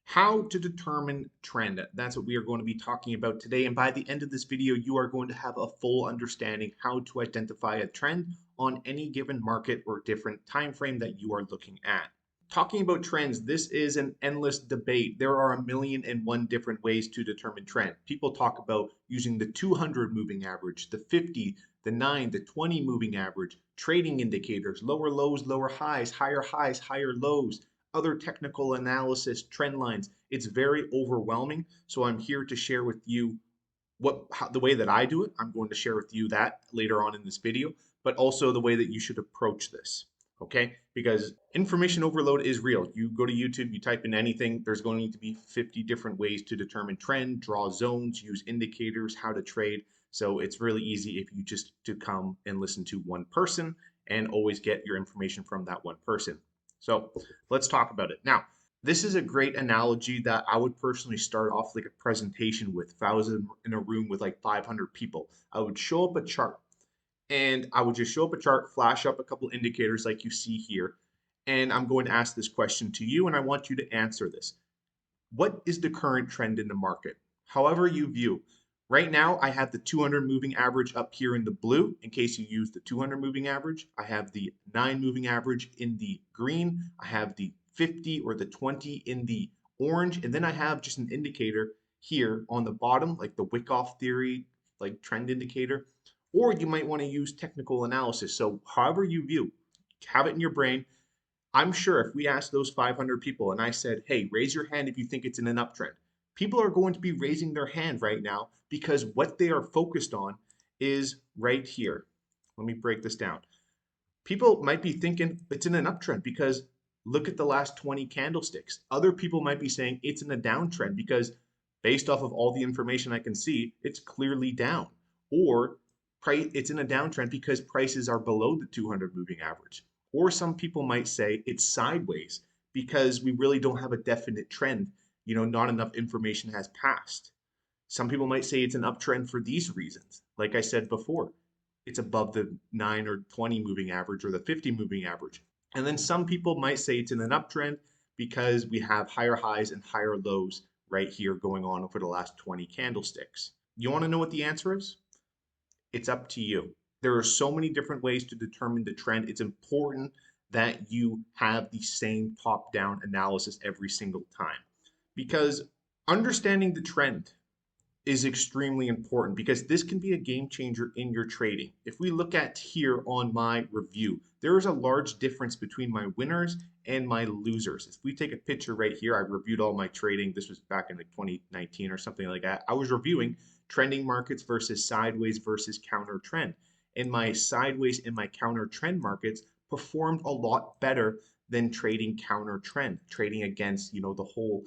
How to determine trend. That's what we are going to be talking about today. And by the end of this video, you are going to have a full understanding how to identify a trend on any given market or different time frame that you are looking at. Talking about trends, this is an endless debate. There are a million and one different ways to determine trend. People talk about using the 200 moving average, the 50, the 9, the 20 moving average, trading indicators, lower lows, lower highs, higher lows, other technical analysis, trend lines. It's very overwhelming. So I'm here to share with you the way that I do it. I'm going to share with you that later on in this video, but also the way that you should approach this. Okay, because information overload is real. You go to YouTube, you type in anything, there's going to be 50 different ways to determine trend, draw zones, use indicators, how to trade. So it's really easy if you just to come and listen to one person and always get your information from that one person. So let's talk about it. Now, this is a great analogy that I would personally start off like a presentation with. If I was in a room with like 500 people, I would show up a chart and I would just show up a chart, flash up a couple indicators like you see here. And I'm going to ask this question to you and I want you to answer this. What is the current trend in the market? However you view. Right now, I have the 200 moving average up here in the blue, in case you use the 200 moving average. I have the 9 moving average in the green. I have the 50 or the 20 in the orange. And then I have just an indicator here on the bottom, like the Wyckoff theory, like trend indicator. Or you might want to use technical analysis. So however you view, have it in your brain. I'm sure if we asked those 500 people and I said, hey, raise your hand if you think it's in an uptrend, people are going to be raising their hand right now because what they are focused on is right here. Let me break this down. People might be thinking it's in an uptrend because look at the last 20 candlesticks. Other people might be saying it's in a downtrend because based off of all the information I can see, it's clearly down. Or it's in a downtrend because prices are below the 200 moving average. Or some people might say it's sideways because we really don't have a definite trend. Not enough information has passed. Some people might say it's an uptrend for these reasons. Like I said before, it's above the 9 or 20 moving average or the 50 moving average. And then some people might say it's in an uptrend because we have higher highs and higher lows right here going on over the last 20 candlesticks. You want to know what the answer is? It's up to you. There are so many different ways to determine the trend. It's important that you have the same top-down analysis every single time because understanding the trend is extremely important because this can be a game changer in your trading. If we look at here on my review, there is a large difference between my winners and my losers. If we take a picture right here, I reviewed all my trading. This was back in like 2019 or something like that. I was reviewing trending markets versus sideways versus counter trend. And my sideways and my counter trend markets performed a lot better than trading counter trend, trading against, the whole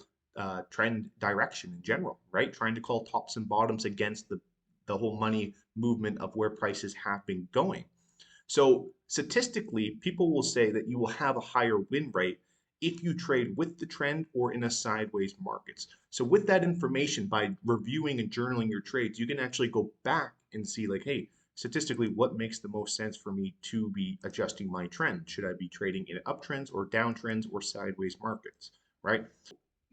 trend direction in general, right? Trying to call tops and bottoms against the whole money movement of where prices have been going. So statistically, people will say that you will have a higher win rate if you trade with the trend or in a sideways markets. So with that information, by reviewing and journaling your trades, you can actually go back and see like, hey, statistically, what makes the most sense for me to be adjusting my trend? Should I be trading in uptrends or downtrends or sideways markets, right?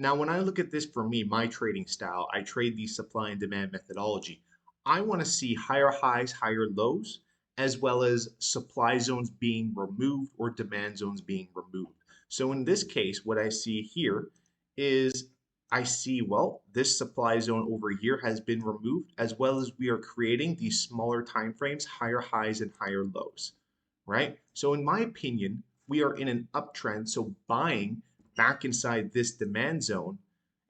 Now, when I look at this for me, my trading style, I trade the supply and demand methodology. I want to see higher highs, higher lows, as well as supply zones being removed or demand zones being removed. So in this case, what I see here is I see, well, this supply zone over here has been removed, as well as we are creating these smaller time frames, higher highs and higher lows, right? So in my opinion, we are in an uptrend, so buying back inside this demand zone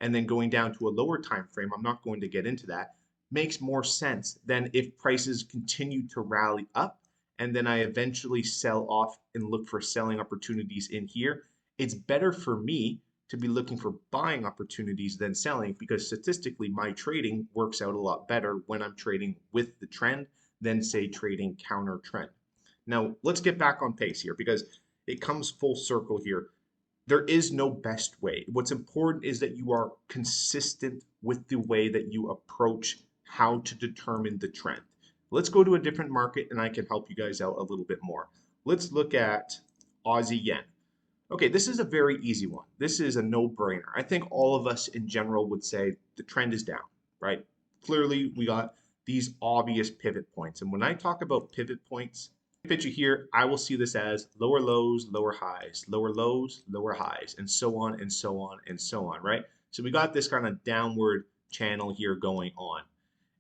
and then going down to a lower time frame, I'm not going to get into that, makes more sense than if prices continue to rally up and then I eventually sell off and look for selling opportunities in here. It's better for me to be looking for buying opportunities than selling because statistically my trading works out a lot better when I'm trading with the trend than say trading counter trend. Now let's get back on pace here because it comes full circle here. There is no best way. What's important is that you are consistent with the way that you approach how to determine the trend. Let's go to a different market and I can help you guys out a little bit more. Let's look at Aussie yen. Okay, this is a very easy one. This is a no-brainer. I think all of us in general would say the trend is down, right? Clearly, we got these obvious pivot points. And when I talk about pivot points, picture here, I will see this as lower lows, lower highs, lower lows, lower highs, and so on and so on and so on, right? So we got this kind of downward channel here going on.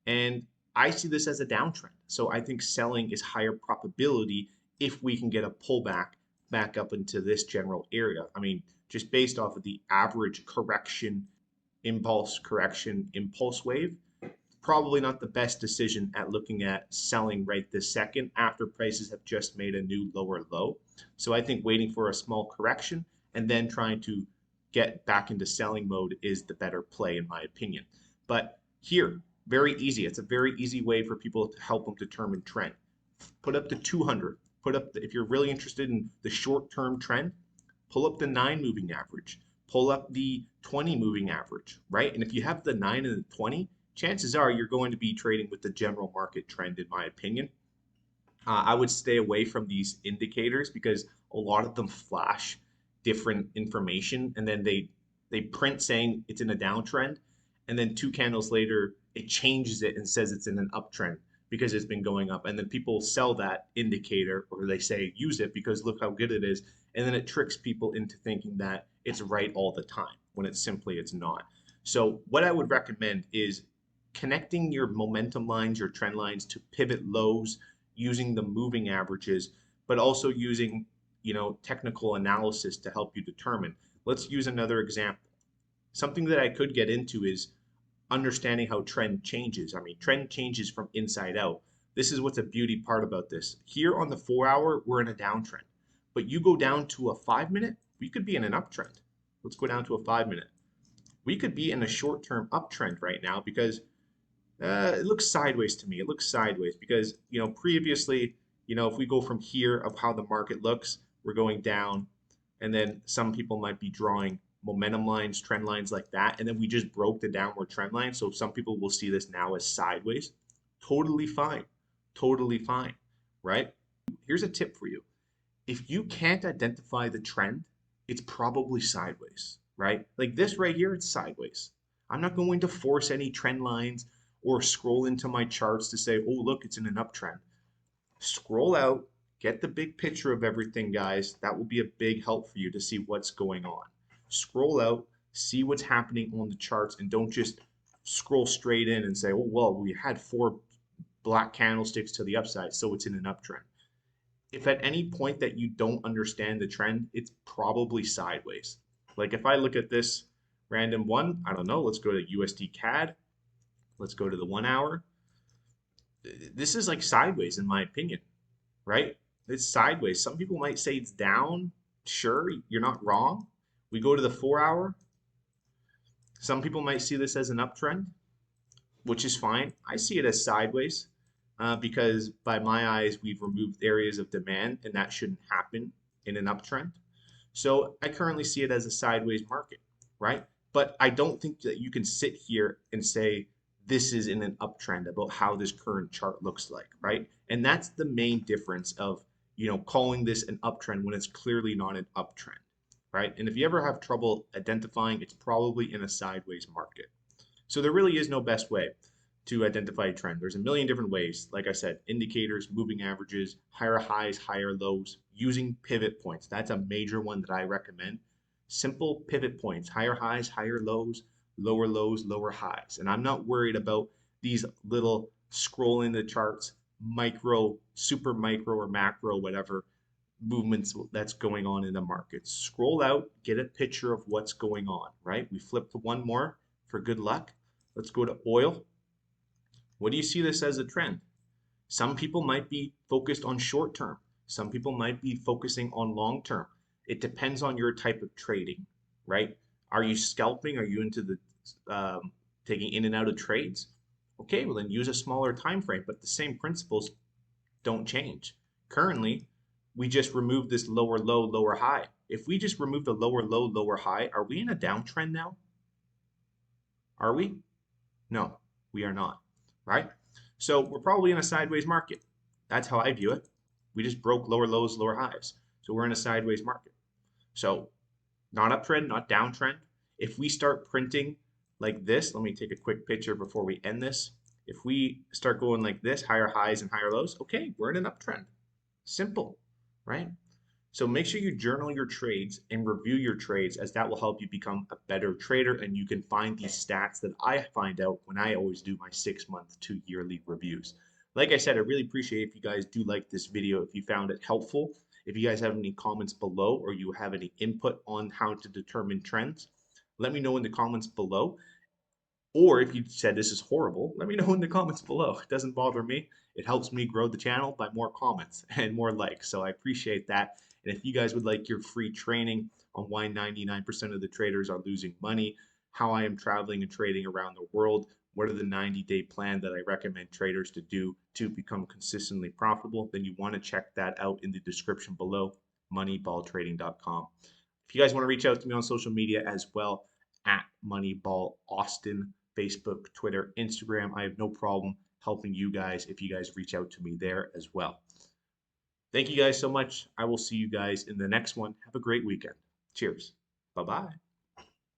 And I see this as a downtrend. So I think selling is higher probability if we can get a pullback back up into this general area. I mean, just based off of the average correction, impulse wave, probably not the best decision at looking at selling right this second after prices have just made a new lower low. So I think waiting for a small correction and then trying to get back into selling mode is the better play in my opinion. But here, very easy. It's a very easy way for people to help them determine trend. Put up the 200. If you're really interested in the short-term trend, pull up the 9 moving average. Pull up the 20 moving average, right? And if you have the 9 and the 20, chances are you're going to be trading with the general market trend, in my opinion. I would stay away from these indicators because a lot of them flash different information and then they print saying it's in a downtrend and then 2 candles later it changes it and says it's in an uptrend because it's been going up and then people sell that indicator or they say use it because look how good it is and then it tricks people into thinking that it's right all the time when it's not. So what I would recommend is connecting your momentum lines, your trend lines to pivot lows using the moving averages, but also using, technical analysis to help you determine. Let's use another example. Something that I could get into is understanding how trend changes. I mean, trend changes from inside out. This is what's a beauty part about this. Here on the 4 hour, we're in a downtrend. But you go down to a 5 minute, we could be in an uptrend. Let's go down to a 5 minute. We could be in a short-term uptrend right now because it looks sideways to me. It looks sideways because, previously, if we go from here of how the market looks, we're going down. And then some people might be drawing momentum lines, trend lines like that. And then we just broke the downward trend line. So some people will see this now as sideways. Totally fine. Totally fine. Right? Here's a tip for you. If you can't identify the trend, it's probably sideways, right? Like this right here, it's sideways. I'm not going to force any trend lines or scroll into my charts to say, oh, look, it's in an uptrend. Scroll out, get the big picture of everything, guys. That will be a big help for you to see what's going on. Scroll out, see what's happening on the charts, and don't just scroll straight in and say, oh, well, we had 4 black candlesticks to the upside, so it's in an uptrend. If at any point that you don't understand the trend, it's probably sideways. Like if I look at this random one, I don't know, let's go to USD CAD. Let's go to the 1 hour. This is like sideways in my opinion, right? It's sideways. Some people might say it's down. Sure, you're not wrong. We go to the 4 hour. Some people might see this as an uptrend, which is fine. I see it as sideways because by my eyes, we've removed areas of demand and that shouldn't happen in an uptrend. So I currently see it as a sideways market, right? But I don't think that you can sit here and say this is in an uptrend about how this current chart looks like, right? And that's the main difference of, calling this an uptrend when it's clearly not an uptrend, right? And if you ever have trouble identifying, it's probably in a sideways market. So there really is no best way to identify a trend. There's a million different ways. Like I said, indicators, moving averages, higher highs, higher lows, using pivot points. That's a major one that I recommend. Simple pivot points, higher highs, higher lows, lower highs. And I'm not worried about these little scrolling the charts, micro, super micro or macro, whatever movements that's going on in the market. Scroll out, get a picture of what's going on, right? We flip to one more for good luck. Let's go to oil. What do you see this as a trend? Some people might be focused on short term. Some people might be focusing on long term. It depends on your type of trading, right? Are you scalping? Are you into the taking in and out of trades? Okay, well then use a smaller time frame, but the same principles don't change. Currently, we just removed this lower low, lower high. If we just remove the lower low, lower high, are we in a downtrend now? Are we? No, we are not, right? So we're probably in a sideways market. That's how I view it. We just broke lower lows, lower highs. So we're in a sideways market. So not uptrend, not downtrend. If we start printing like this, let me take a quick picture before we end this. If we start going like this, higher highs and higher lows, okay, we're in an uptrend. Simple, right? So make sure you journal your trades and review your trades, as that will help you become a better trader, and you can find these stats that I find out when I always do my 6 month to yearly reviews. Like I said, I really appreciate if you guys do like this video, if you found it helpful. If you guys have any comments below or you have any input on how to determine trends, let me know in the comments below. Or if you said this is horrible, let me know in the comments below. It doesn't bother me. It helps me grow the channel by more comments and more likes. So I appreciate that. And if you guys would like your free training on why 99% of the traders are losing money, how I am traveling and trading around the world, what are the 90-day plan that I recommend traders to do to become consistently profitable, then you want to check that out in the description below, moneyballtrading.com. If you guys want to reach out to me on social media as well, at Moneyball Austin, Facebook, Twitter, Instagram, I have no problem helping you guys if you guys reach out to me there as well. Thank you guys so much. I will see you guys in the next one. Have a great weekend. Cheers. Bye bye.